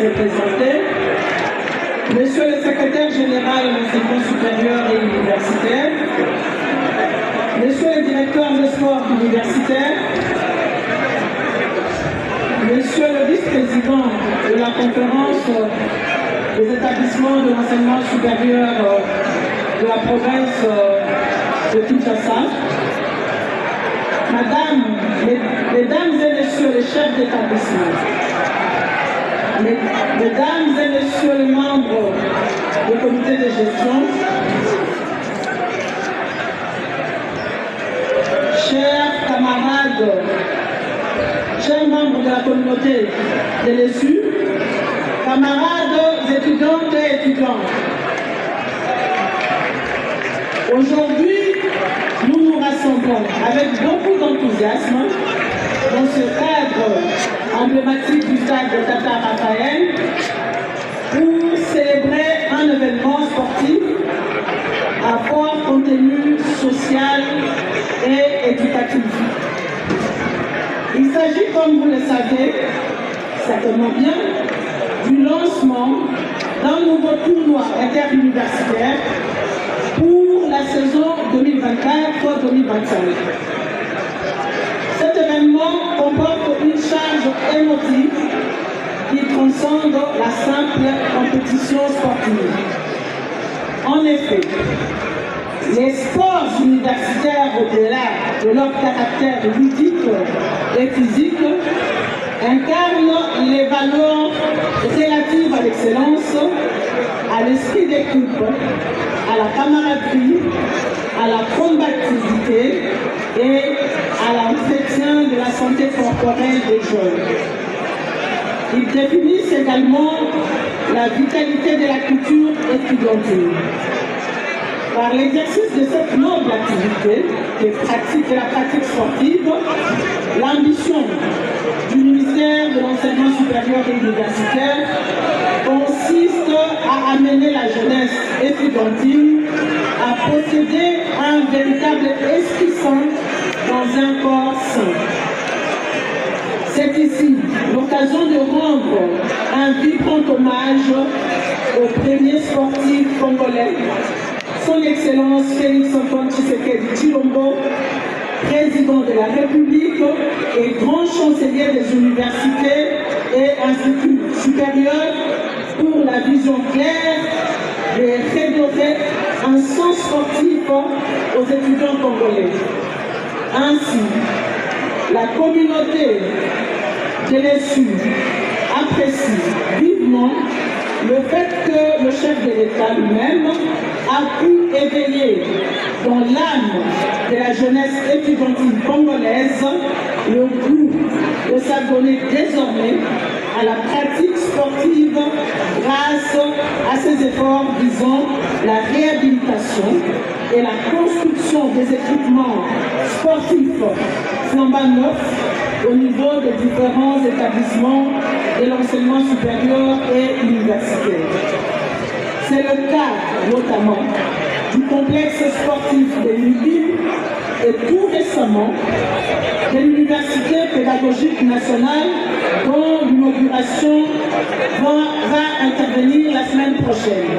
représentés, Monsieur le secrétaire général de l'enseignement supérieur et universitaire, Monsieur le directeur de sport universitaire, Monsieur le vice-président de la conférence des établissements de l'enseignement supérieur de la province de Kinshasa, Mesdames et Messieurs les chefs d'établissement, Mesdames et Messieurs les membres du comité de gestion, chers camarades, chers membres de la communauté de l'ESU, camarades étudiantes et étudiants, aujourd'hui, nous nous rassemblons avec beaucoup d'enthousiasme dans ce cadre emblématique du stade de Tata Raphaël pour célébrer un événement sportif à fort contenu social et éducatif. Il s'agit, comme vous le savez certainement bien, du lancement d'un nouveau tournoi interuniversitaire pour la saison 2024-2025. Cet événement comporte une charge émotive qui transcende la simple compétition sportive. En effet, les sports universitaires, au-delà de leur caractère ludique et physique, incarnent les valeurs relatives à l'excellence, à l'esprit d'équipe, à la camaraderie, à la combativité et à l'entretien de la santé corporelle des jeunes. Ils définissent également la vitalité de la culture étudiantine. Par l'exercice de cette noble activité de la pratique sportive, l'ambition du ministère de l'enseignement supérieur et universitaire consiste à amener la jeunesse étudiantine à posséder un véritable esprit sain dans un corps sain. C'est ici l'occasion de rendre un vibrant hommage au premier sportif congolais, son Excellence Félix Antoine Tshisekedi Tshilombo, président de la République et grand chancelier des universités et instituts supérieurs, pour la vision claire de redorer un sens sportif aux étudiants congolais. Ainsi, la communauté de l'ESU apprécie vivement le fait que le chef de l'État lui-même a pu éveiller dans l'âme de la jeunesse étudiantine congolaise le goût de s'adonner désormais à la pratique sportive grâce à ses efforts visant la réhabilitation et la construction des équipements sportifs flambant neufs au niveau des différents établissements de l'enseignement supérieur et universitaire. C'est le cas notamment du complexe sportif de l'UBIM et tout récemment de l'Université pédagogique nationale dont l'inauguration va intervenir la semaine prochaine.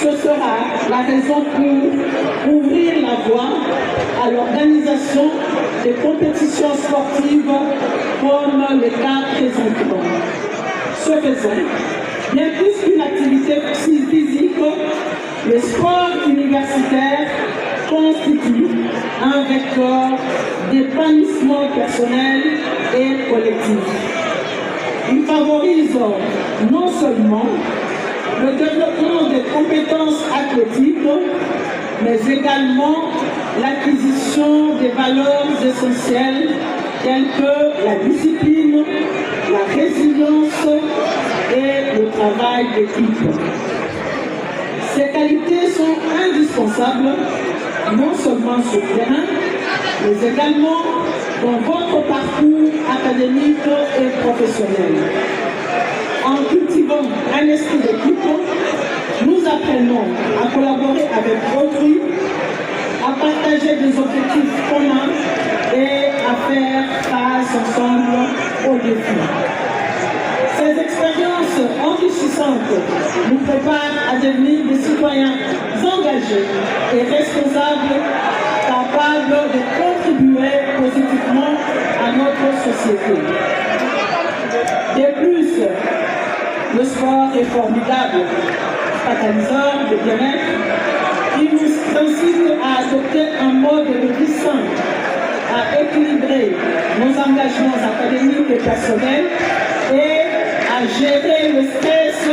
Ce sera la raison pour ouvrir la voie à l'organisation des compétitions sportives comme le cas présentement. Ce faisant, bien plus qu'une activité physique, le sport universitaire constitue un vecteur d'épanouissement personnel et collectif. Il favorise non seulement le développement des compétences athlétiques, mais également l'acquisition des valeurs essentielles telles que la discipline, la résilience et le travail d'équipe. Ces qualités sont indispensables non seulement sur le terrain, mais également dans votre parcours académique et professionnel. En cultivant un esprit d'équipe, nous apprenons à collaborer avec autrui, à partager des objectifs communs et à faire face ensemble aux défis. Ces enrichissantes nous préparent à devenir des citoyens engagés et responsables, capables de contribuer positivement à notre société. De plus, le sport est formidable, catalyseur de bien-être, qui nous incite à adopter un mode de vie sain, à équilibrer nos engagements académiques et personnels et à gérer le stress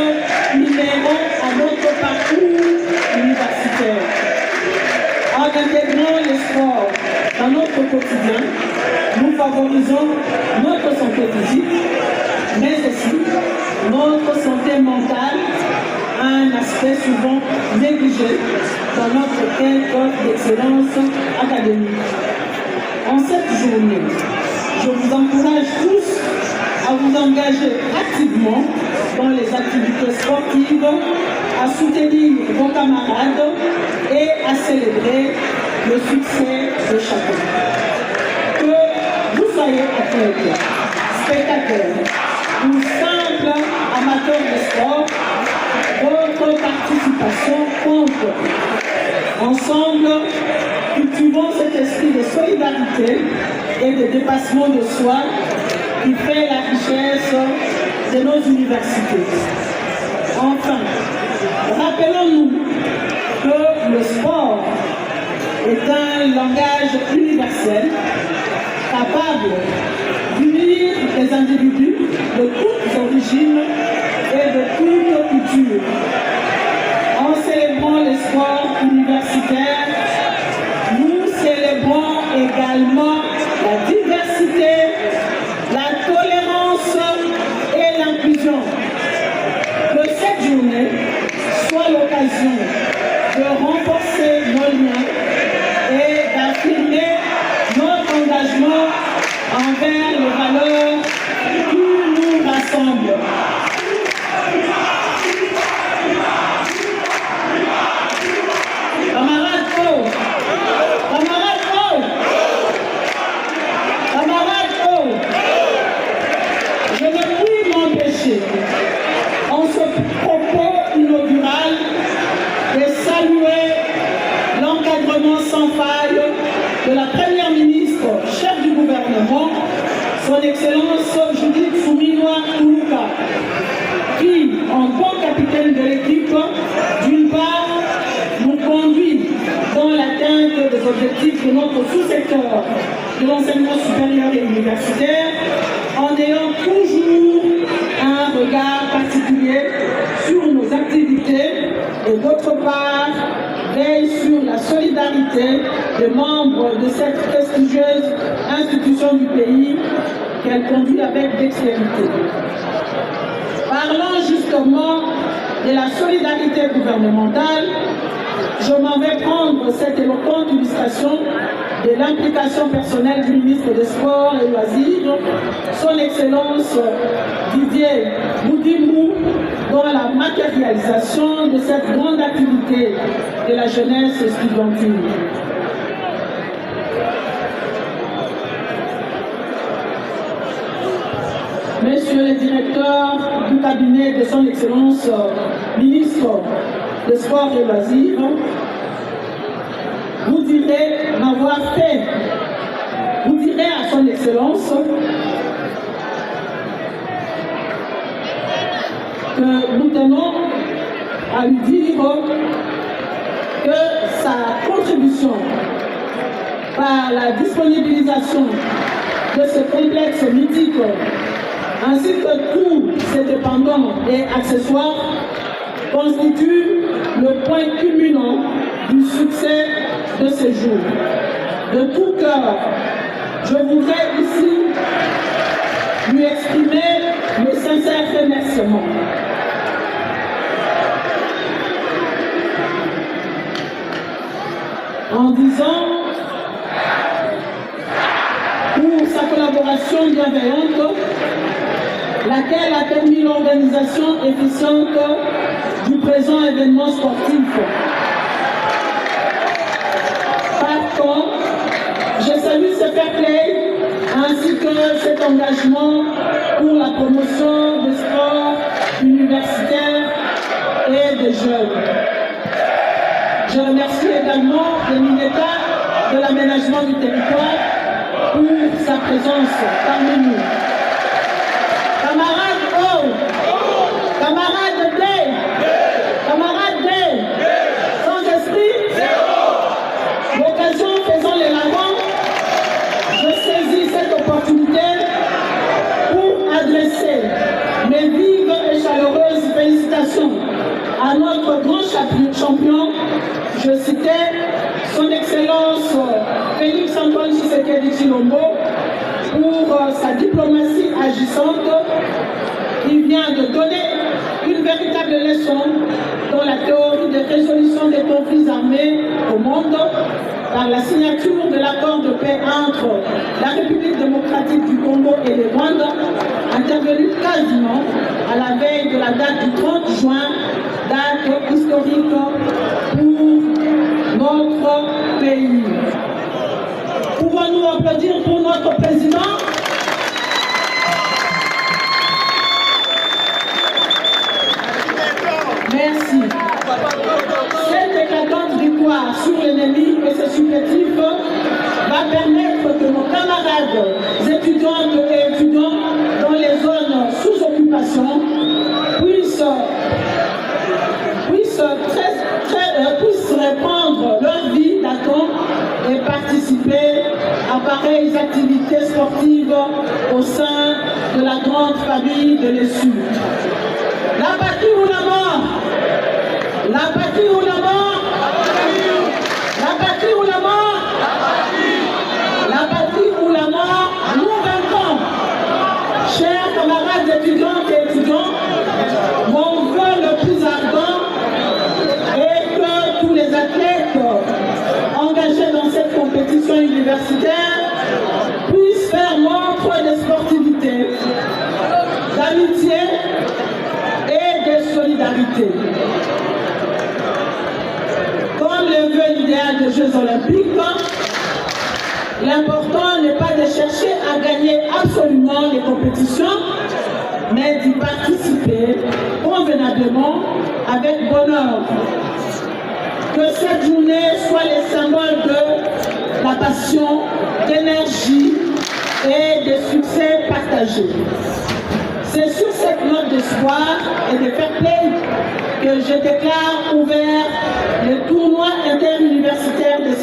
inhérent à notre parcours universitaire. En intégrant le sport dans notre quotidien, nous favorisons notre santé physique, mais aussi notre santé mentale, un aspect souvent négligé dans notre quête d'excellence académique. En cette journée, je vous encourage tous à vous engager activement dans les activités sportives, à soutenir vos camarades et à célébrer le succès de chacun. Que vous soyez athlètes, spectateurs ou simples amateurs de sport, votre participation compte. Ensemble, cultivons cet esprit de solidarité et de dépassement de soi qui fait la richesse de nos universités. Enfin, rappelons-nous que le sport est un langage universel capable d'unir les individus de toutes origines et de toutes cultures. En célébrant les sports universitaires, nous célébrons également la diversité, la tolérance et l'inclusion. Que cette journée soit l'occasion de renforcer nos liens et d'affirmer notre engagement envers les valeurs qui nous rassemblent. En ce propos inaugural, de saluer l'encadrement sans faille de la Première ministre, chef du gouvernement, son Excellence Judith Suminwa Tuluka, qui, en bon capitaine de l'équipe, d'une part, nous conduit dans l'atteinte des objectifs de notre sous-secteur de l'enseignement supérieur et universitaire, en ayant toujours un regard particulier sur nos activités et d'autre part veille sur la solidarité des membres de cette prestigieuse institution du pays qu'elle conduit avec dextérité. Parlant justement de la solidarité gouvernementale, je m'en vais prendre cette éloquente illustration de l'implication personnelle du ministre des Sports et Loisirs, son Excellence Didier Boudimou, dans la matérialisation de cette grande activité de la jeunesse estudiantine. Messieurs les directeurs du cabinet de son Excellence ministre des Sports et Loisirs, vous direz m'avoir fait, vous direz à son Excellence que nous tenons à lui dire que sa contribution par la disponibilisation de ce complexe mythique ainsi que tous ses dépendants et accessoires constitue le point culminant du succès de ces jours. De tout cœur, je voudrais ici lui exprimer mes sincères remerciements. En disant pour sa collaboration bienveillante, laquelle a permis l'organisation efficiente du présent événement sportif. Par contre, je salue ce fair play ainsi que cet engagement pour la promotion des sports universitaires également le ministère de l'aménagement du territoire pour sa présence parmi nous. Camarades O, camarades D, camarades D, sans esprit, l'occasion faisant les lavants, je saisis cette opportunité pour adresser mes vives et chaleureuses félicitations à notre grand champion, je citais son Excellence Félix Antoine Tshisekedi Tshilombo, pour sa diplomatie agissante qui vient de donner une véritable leçon dans la théorie de résolution des conflits armés au monde par la signature de l'accord de paix entre la République démocratique du Congo et le Rwanda, intervenu quasiment à la veille de la date du 30 juin, date historique pour notre pays. Pouvons-nous applaudir pour notre président? Merci. Cette éclatante victoire sur l'ennemi et ses supplétifs va permettre que nos camarades étudiantes et étudiants dans les zones sous occupation puissent reprendre leur vie d'attente et participer à pareilles activités sportives au sein de la grande famille de l'ESU. La patrie ou la mort? La patrie ou la mort? La patrie ou la mort? La patrie ou la mort? Nous vaincrons. Chers camarades étudiantes et étudiants, mon vœu le plus ardent est que tous les athlètes engagés dans cette compétition universitaire puissent faire montre de sportivité, d'amitié et de solidarité. Comme le veut l'idéal des Jeux Olympiques, l'important n'est pas de chercher à gagner absolument les compétitions, mais d'y participer convenablement avec bonheur. Que cette journée soit les symboles de la passion, d'énergie et de succès partagés. C'est sur cette note d'espoir et de fair play que je déclare ouvert le tournoi interuniversitaire de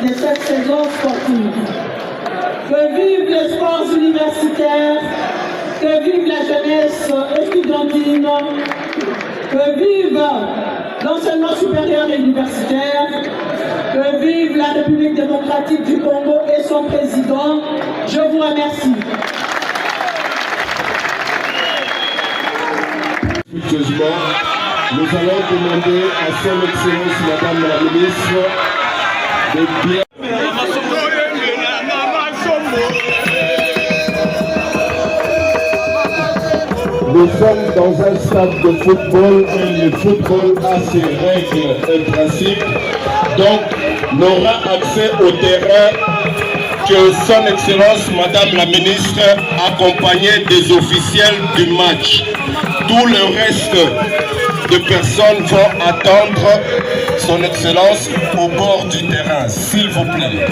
cette saison sportive. Que vivent les sports universitaires, que vive la jeunesse estudiantine, que vive l'enseignement supérieur et universitaire, que vive la République démocratique du Congo et son président. Je vous remercie. Nous allons demander à son Excellence Madame la Ministre de bien... Nous sommes dans un stade de football et le football a ses règles et principes. Donc, n'aura accès au terrain que son Excellence Madame la Ministre, accompagnée des officiels du match. Tout le reste de personnes vont attendre son Excellence au bord du terrain, s'il vous plaît.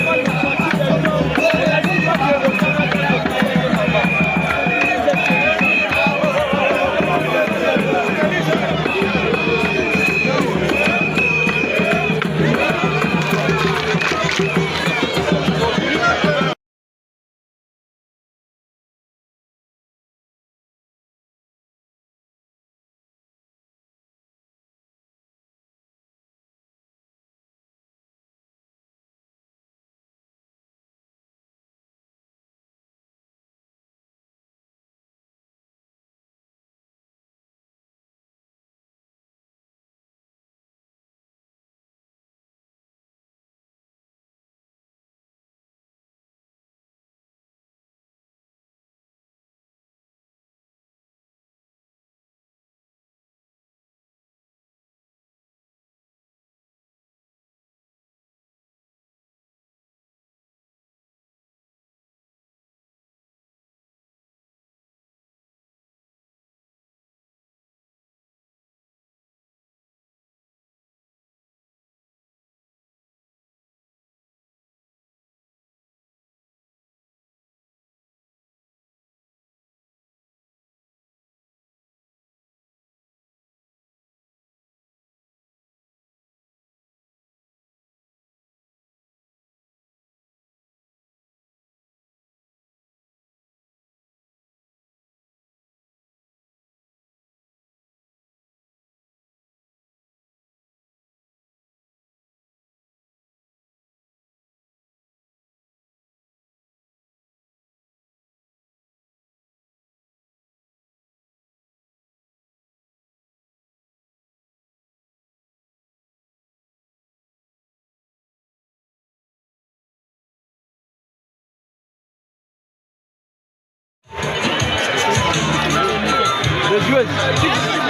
Les joueurs,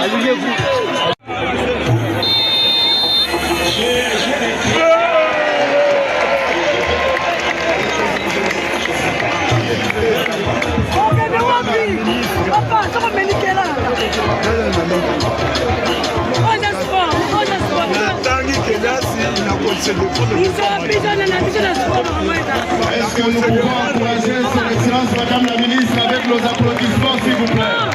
alignez-vous. Est-ce que nous pouvons encourager son excellence Madame la ministre avec nos applaudissements s'il vous plaît?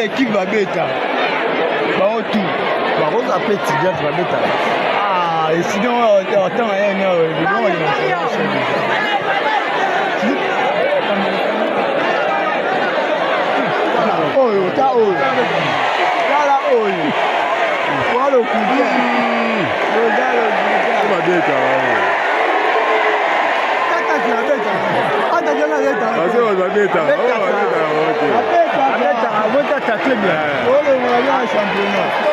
Équipe va bêta. Bah tout. Bah on a petit déjà va bêta. Ah et sinon attends oh ta oh. Là oh. Voilà le coup. Regarde le coup. Va bêta. Tata la bêta. championnat.